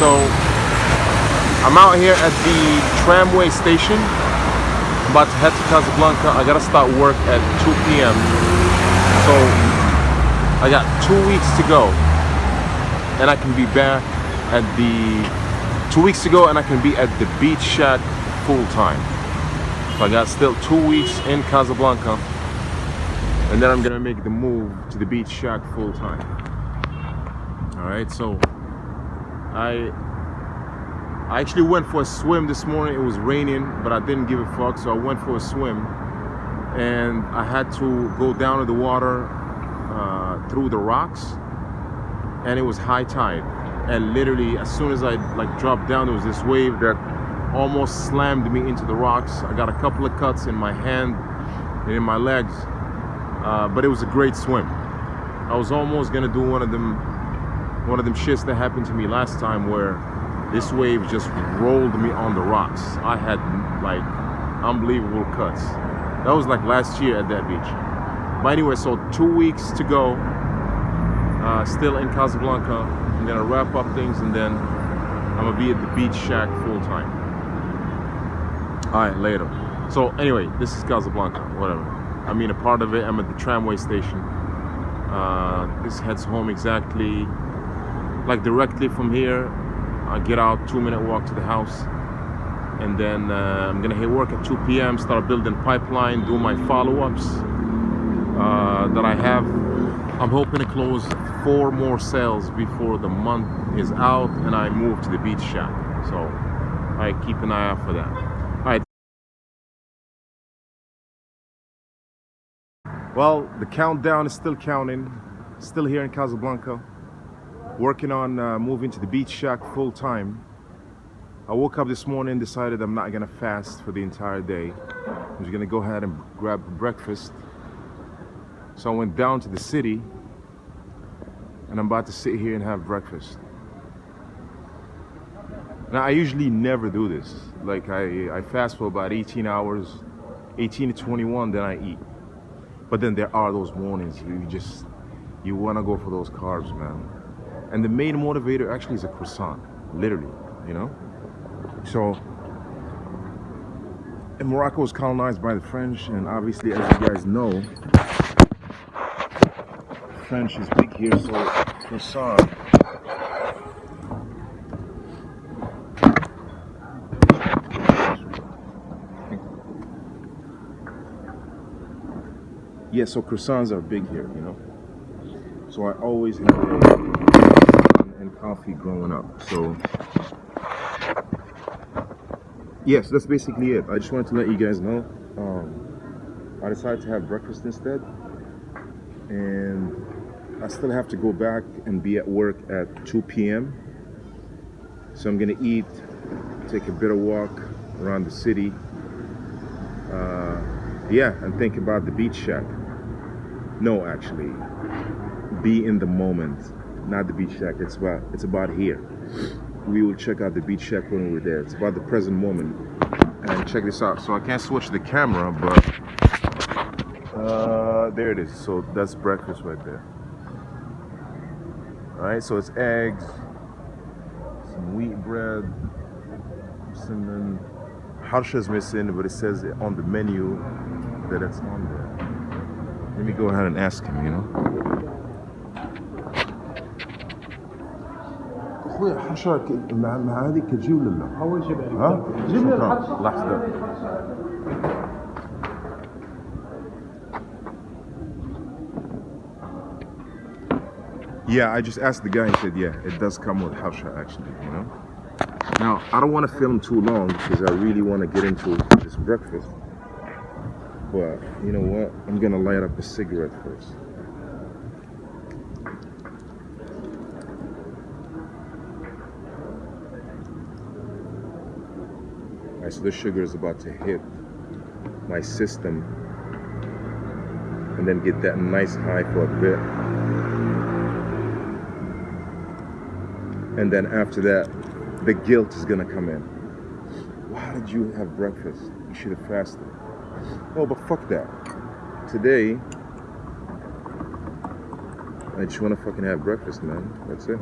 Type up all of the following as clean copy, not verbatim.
So I'm out here at the tramway station. I'm about to head to Casablanca. I gotta start work at 2 p.m. So I got 2 weeks to go, and I can be back at the 2 weeks to go, and I can be at the Beach Shack full time. So I got still 2 weeks in Casablanca, and then I'm gonna make the move to the Beach Shack full time. All right, so I actually went for a swim this morning. It was raining, but I didn't give a fuck, so I went for a swim, and I had to go down to the water through the rocks, and it was high tide, and literally as soon as I dropped down, there was this wave that almost slammed me into the rocks. I got a couple of cuts in my hand and in my legs, but it was a great swim. I was almost gonna do one of them shits that happened to me last time, where this wave just rolled me on the rocks. I had like unbelievable cuts. That was like last year at that beach. But anyway, so 2 weeks to go. Still in Casablanca. I'm gonna wrap up things, and then I'm gonna be at the Beach Shack full time. All right, later. So anyway, this is Casablanca, whatever. I mean, a part of it, I'm at the tramway station. This heads home exactly, like directly from here. I get out, 2-minute walk to the house, and then I'm gonna hit work at 2 p.m. Start building pipeline, do my follow-ups that I have. I'm hoping to close 4 more sales before the month is out, and I move to the Beach Shack. So I keep an eye out for that. All right. Well, the countdown is still counting. Still here in Casablanca, working on moving to the Beach Shack full time. I woke up this morning, decided I'm not gonna fast for the entire day. I'm just gonna go ahead and grab breakfast. So I went down to the city, and I'm about to sit here and have breakfast. Now, I usually never do this. Like I fast for about 18 hours, 18 to 21, then I eat. But then there are those mornings you wanna go for those carbs, man. And the main motivator actually is a croissant, literally, you know? So, and Morocco was colonized by the French, and obviously, as you guys know, French is big here, so croissant. Yeah, so croissants are big here, you know? So I always had croissant and coffee growing up, so yes, that's basically it. I just wanted to let you guys know. I decided to have breakfast instead, and I still have to go back and be at work at 2 p.m. So I'm gonna eat, take a bit of walk around the city, yeah, and think about the Beach Shack. No, actually, be in the moment, not the Beach Shack. It's about here. We will check out the Beach Shack when we're there. It's about the present moment. And check this out. So I can't switch the camera, but there it is. So that's breakfast right there. All right, so it's eggs, some wheat bread, cinnamon. Harsha's missing, but it says on the menu that it's on there. Let me go ahead and ask him, you know. اخويا حشرة مع هذيك تجيب ولا لا؟ اول شيء ها؟ جيب لي شكراً. الحشرة. لحظة. Yeah, I just asked the guy. He said, yeah, it does come with harsha, actually, you know. Now, I don't want to film too long because I really want to get into this breakfast. But you know what? I'm gonna light up a cigarette first. Alright, so this sugar is about to hit my system and then get that nice high for a bit. And then after that, the guilt is gonna come in. Why did you have breakfast? You should have fasted. Oh, but fuck that. Today, I just want to fucking have breakfast, man. That's it.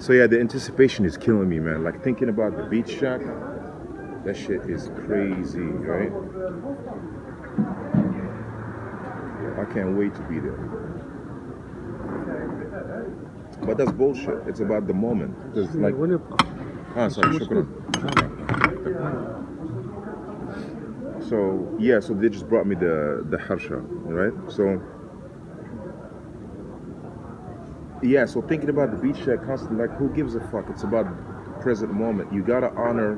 So yeah, the anticipation is killing me, man. Like thinking about the beach shack, that shit is crazy, right? I can't wait to be there. But that's bullshit. It's about the moment. It's like, sorry, shukran. So yeah, so they just brought me the harsha, right? So yeah, so thinking about the beach shack constantly, like who gives a fuck? It's about the present moment. You gotta honor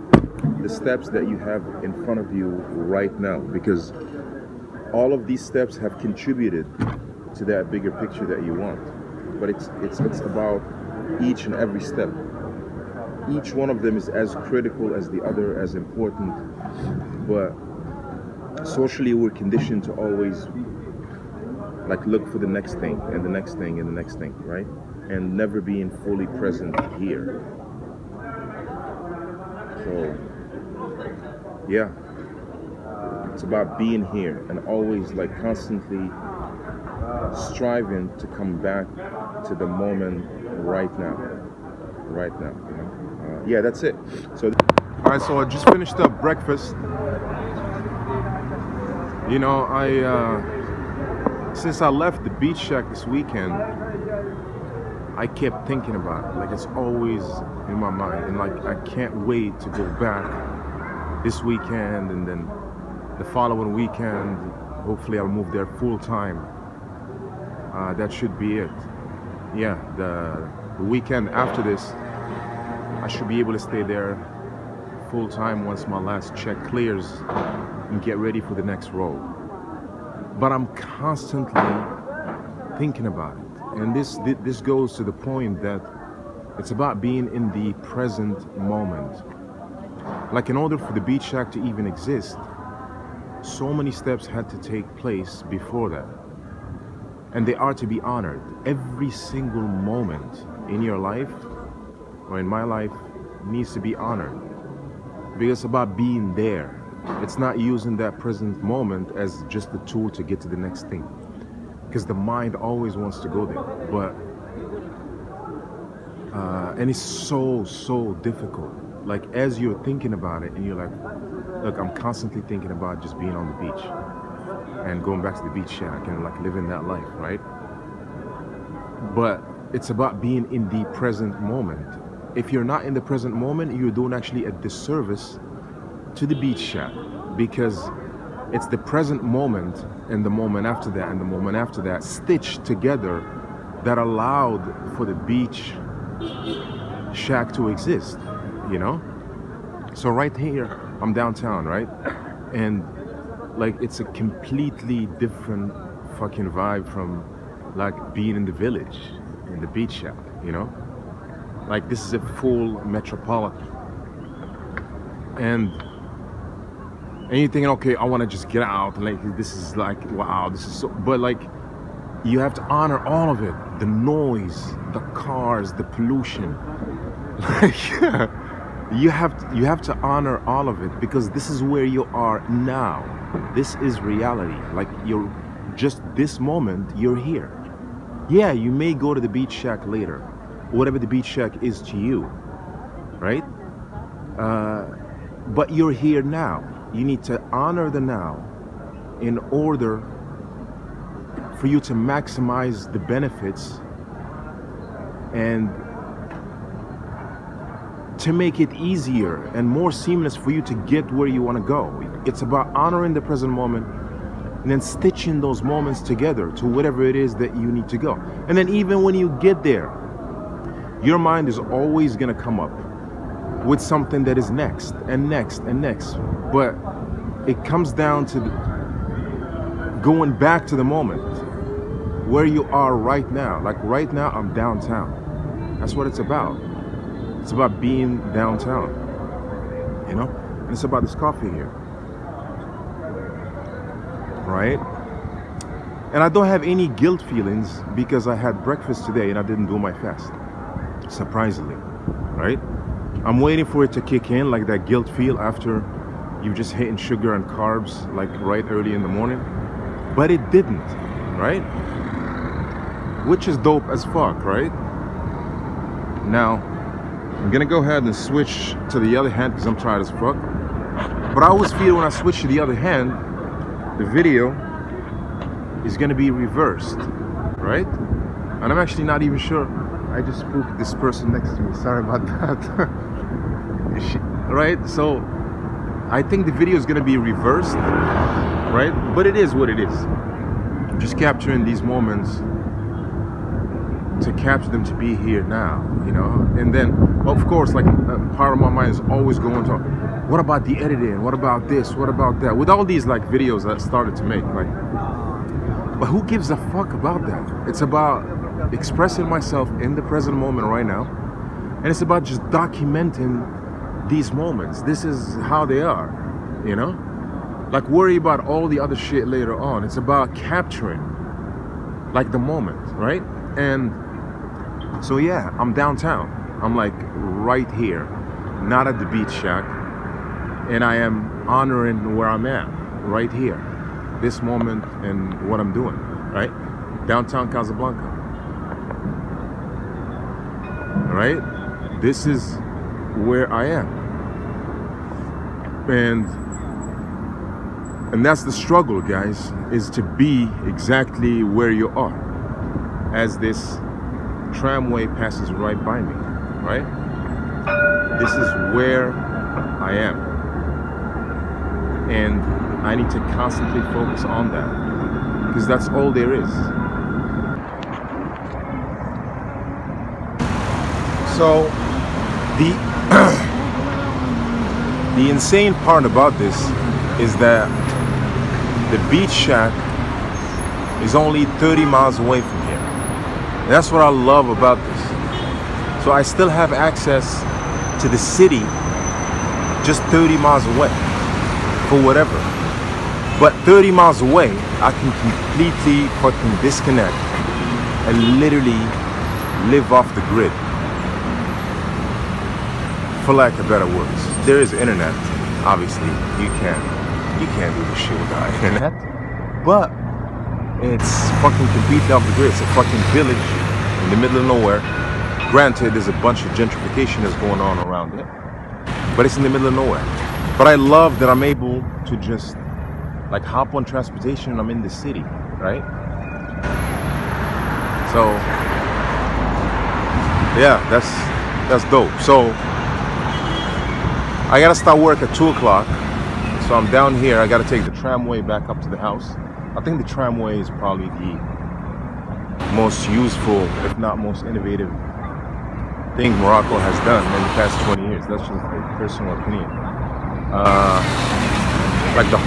the steps that you have in front of you right now, because all of these steps have contributed to that bigger picture that you want. But it's about each and every step. Each one of them is as critical as the other, as important. But socially, we're conditioned to always like look for the next thing and the next thing and the next thing, right? And never being fully present here. So yeah, it's about being here and always like constantly striving to come back to the moment right now, you know? Yeah, that's it. So all right, so I just finished up breakfast. You know, since I left the beach shack this weekend, I kept thinking about it. Like it's always in my mind, and like I can't wait to go back this weekend, and then the following weekend, hopefully I'll move there full time. That should be it. Yeah, the weekend after this, I should be able to stay there full time once my last check clears and get ready for the next role. But I'm constantly thinking about it, and this goes to the point that it's about being in the present moment. Like in order for the beach shack to even exist, so many steps had to take place before that, and they are to be honored. Every single moment in your life or in my life needs to be honored, because it's about being there. It's not using that present moment as just a tool to get to the next thing, because the mind always wants to go there. But and it's so difficult. Like as you're thinking about it and you're like, look, I'm constantly thinking about just being on the beach and going back to the beach shack and like living that life, right? But it's about being in the present moment. If you're not in the present moment, you're doing actually a disservice to the beach shack, because it's the present moment and the moment after that and the moment after that stitched together that allowed for the beach shack to exist, you know? So right here, I'm downtown, right? And like it's a completely different fucking vibe from like being in the village, in the beach shack, you know? Like this is a full metropolitan. And you're thinking, okay, I want to just get out. Like this is like, wow, this is so. But like, you have to honor all of it: the noise, the cars, the pollution. Like, you have to honor all of it, because this is where you are now. This is reality. Like you're just this moment. You're here. Yeah, you may go to the beach shack later, whatever the beach shack is to you, right? But you're here now. You need to honor the now in order for you to maximize the benefits and to make it easier and more seamless for you to get where you want to go. It's about honoring the present moment and then stitching those moments together to whatever it is that you need to go. And then even when you get there, your mind is always going to come up with something that is next and next and next. But it comes down to going back to the moment where you are right now. Like right now, I'm downtown. That's what it's about. It's about being downtown, you know? And it's about this coffee here, right? And I don't have any guilt feelings because I had breakfast today and I didn't do my fast, surprisingly, right? I'm waiting for it to kick in, like that guilt feel after you've just hitting sugar and carbs like right early in the morning. But it didn't, right? Which is dope as fuck, right? Now, I'm gonna go ahead and switch to the other hand because I'm tired as fuck. But I always feel when I switch to the other hand, the video is gonna be reversed, right? And I'm actually not even sure. I just spooked this person next to me. Sorry about that. Right? So I think the video is gonna be reversed, right? But it is what it is. I'm just capturing these moments to capture them to be here now, you know. And then, of course, like part of my mind is always going to, what about the editing? What about this? What about that? With all these like videos that I started to make, like, but who gives a fuck about that? It's about expressing myself in the present moment right now, and it's about just documenting these moments. This is how they are, you know. Like, worry about all the other shit later on. It's about capturing like the moment, right? And so yeah, I'm downtown. I'm like right here, not at the beach shack, and I am honoring where I'm at right here, this moment and what I'm doing, right? Downtown Casablanca, right? This is where I am, and that's the struggle, guys, is to be exactly where you are as this tramway passes right by me, right? This is where I am, and I need to constantly focus on that because that's all there is. So the insane part about this is that the beach shack is only 30 miles away from here. And that's what I love about this. So I still have access to the city just 30 miles away for whatever. But 30 miles away, I can completely fucking disconnect and literally live off the grid. For lack of better words. There is internet, obviously. You can't do this shit without internet. But it's fucking completely off the grid. It's a fucking village in the middle of nowhere. Granted, there's a bunch of gentrification that's going on around it, but it's in the middle of nowhere. But I love that I'm able to just like hop on transportation and I'm in the city, right? So yeah, that's dope. So I gotta start work at 2 o'clock. So I'm down here. I gotta take the tramway back up to the house. I think the tramway is probably the most useful, if not most innovative thing Morocco has done in the past 20 years. That's just a personal opinion. Like the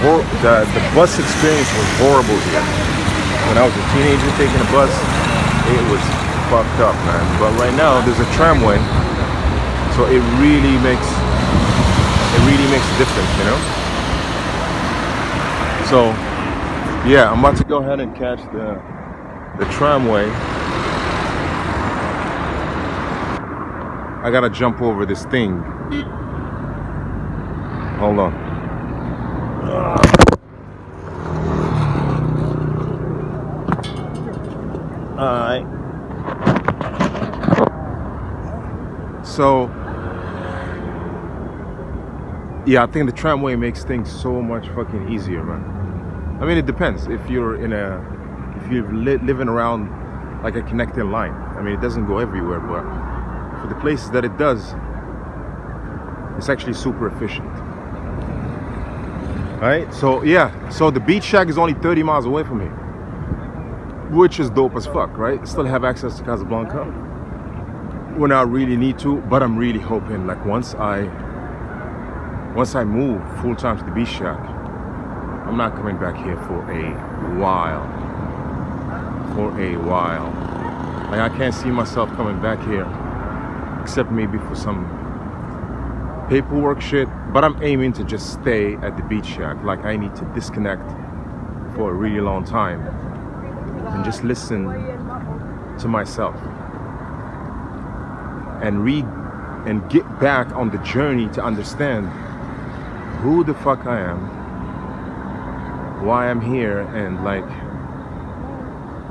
bus experience was horrible here. When I was a teenager taking a bus, it was fucked up, man. But right now there's a tramway, so it really makes a difference, you know? So yeah, I'm about to go ahead and catch the tramway. I gotta jump over this thing. Hold on. Alright. So yeah, I think the tramway makes things so much fucking easier, man. I mean, it depends. If you're living around like a connected line, I mean, it doesn't go everywhere, but for the places that it does, it's actually super efficient. Right? So yeah, so the beach shack is only 30 miles away from here, which is dope as fuck, right? Still have access to Casablanca when I really need to, but I'm really hoping like once I move full time to the beach shack, I'm not coming back here for a while. Like, I can't see myself coming back here except maybe for some paperwork shit, but I'm aiming to just stay at the beach shack. Like, I need to disconnect for a really long time and just listen to myself and get back on the journey to understand who the fuck I am, why I'm here, and like,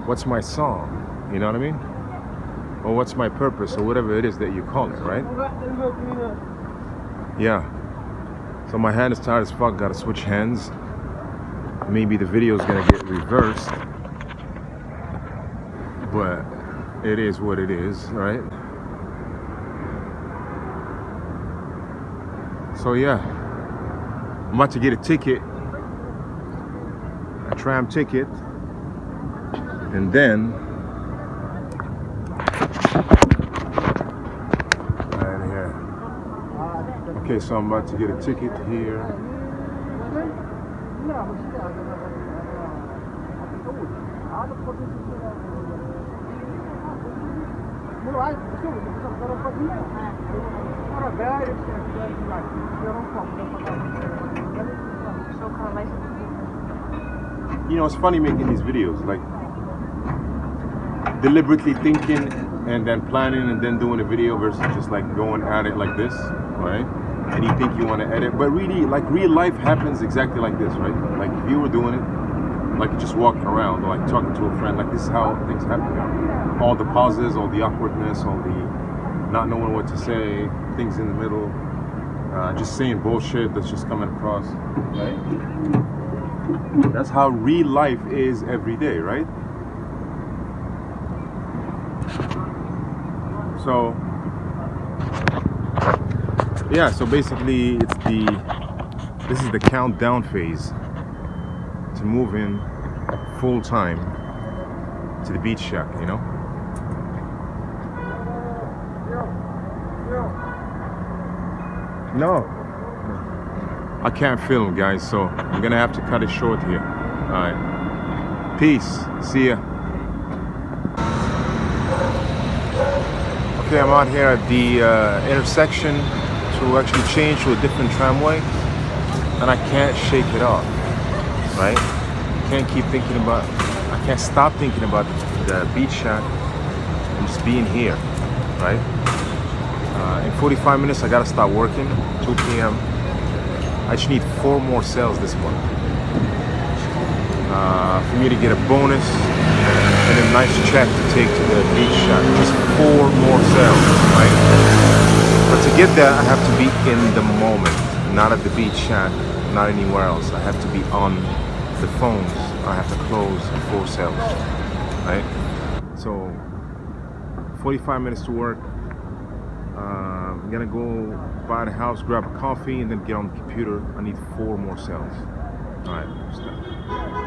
what's my song? You know what I mean? or what's my purpose, or whatever it is that you call it, right? Yeah. So my hand is tired as fuck. Gotta switch hands. Maybe the video is gonna get reversed, but it is what it is, right? So yeah, I'm about to get a ticket, a tram ticket, and then right here. Okay, so I'm about to get a ticket here. You know, it's funny making these videos, like deliberately thinking and then planning and then doing a video versus just like going at it like this, right? And you think you want to edit, but really, like real life happens exactly like this, right? Like if you were doing it, like just walking around or like talking to a friend, like this is how things happen. All the pauses, all the awkwardness, all the not knowing what to say, things in the middle, just saying bullshit that's just coming across, right? That's how real life is every day, right? So yeah, so basically this is the countdown phase to move in full time to the beach shack, you know? No, I can't film, guys, so I'm gonna have to cut it short here. All right, peace, see ya. Okay, I'm out here at the intersection to actually change to a different tramway, and I can't shake it off, right? I can't stop thinking about the beach shack and just being here, right? In 45 minutes, I gotta start working, 2 p.m. I just need 4 more sales this month for me to get a bonus and a nice check to take to the beach shack. Just 4 more sales, right? But to get that, I have to be in the moment, not at the beach shack, not anywhere else. I have to be on the phones. I have to close 4 sales, right? So 45 minutes to work. I'm gonna go by the house, grab a coffee, and then get on the computer. I need 4 more sales. All right, stop.